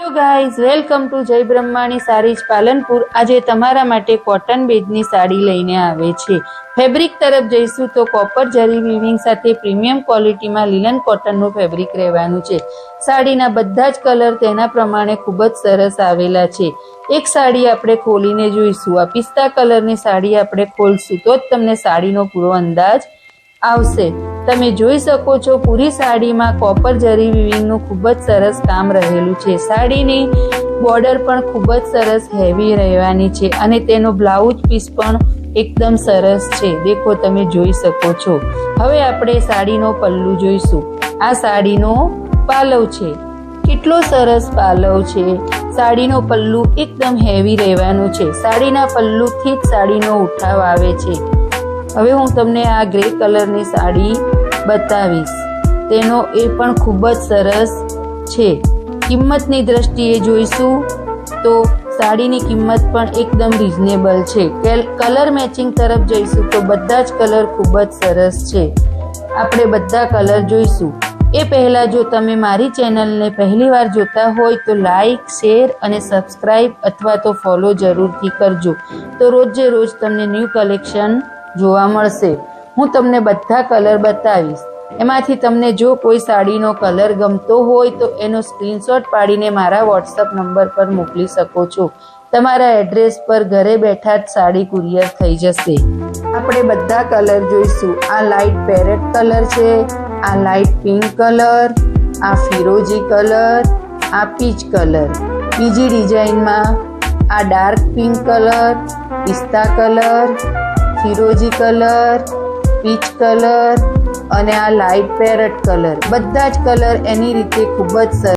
Hello guys, welcome to જય Brahmani saris Palanpur. આજે તમારા માટે કોટન બેઝની સાડી લઈને આવે છે। ફેબ્રિક તરફ જઈશું તો કોપર જરી વીવિંગ સાથે પ્રીમિયમ ક્વોલિટીમાં લિનન કોટનનું ફેબ્રિક રહેવાનું છે। સાડીના બધા જ કલર તેના પ્રમાણે ખૂબ જ સરસ આવેલા છે। એક સાડી આપણે ખોલીને જોઈશું। આ પિસ્તા કલરની સાડી આપણે ખોલશું તો જ તમને સાડીનો પૂરો અંદાજ આવશે। તમે જોઈ શકો છો પૂરી સાડીમાં કોપર જરી વીવિંગનું ખૂબ જ સરસ કામ રહેલું છે। સાડીની બોર્ડર પણ ખૂબ જ સરસ હેવી રહેવાની છે અને તેનો બ્લાઉઝ પીસ પણ એકદમ સરસ છે। દેખો, તમે જોઈ શકો છો। હવે આપણે સાડીનો પલ્લુ જોઈશું। આ સાડીનો પાલવ છે। કેટલો સરસ પાલવ છે। સાડીનો પલ્લુ એકદમ હેવી રહેવાનું છે। સાડીના પલ્લુથી જ સાડીનો ઉઠાવ આવે છે। હવે હું તમને આ ગ્રે કલરની સાડી બતાવીશ। તેનો એ પણ ખૂબ જ સરસ છે। કિંમતની દ્રષ્ટિએ જોઈશું તો સાડીની કિંમત પણ એકદમ રિઝનેબલ છે। કલર મેચિંગ તરફ જઈશું તો બધા જ કલર ખૂબ જ સરસ છે। આપણે બધા કલર જોઈશું। એ પહેલાં જો તમે મારી ચેનલને પહેલીવાર જોતા હોય તો લાઈક, શેર અને સબસ્ક્રાઈબ અથવા તો ફોલો જરૂરથી કરજો, તો રોજે રોજ તમને ન્યૂ કલેક્શન જોવા મળશે। હું તમને બધા કલર બતાવીશ। એમાંથી તમને જો કોઈ સાડીનો કલર ગમતો હોય તો એનો સ્ક્રીનશોટ પાડીને મારા વોટ્સઅપ નંબર પર મોકલી શકો છો। તમારા એડ્રેસ પર ઘરે બેઠા જ સાડી કુરિયર થઈ જશે। આપણે બધા કલર જોઈશું। આ લાઇટ પેરેટ કલર છે, આ લાઇટ પિંક કલર, આ ફિરોજી કલર, આ પીચ કલર। બીજી ડિઝાઇનમાં આ ડાર્ક પિંક કલર, પિસ્તા કલર, ફિરોજી કલર, પીચ કલર અને આ લાઇટ પેરેટ કલર। બધા જ કલર એની રીતે ખૂબ જ સરસ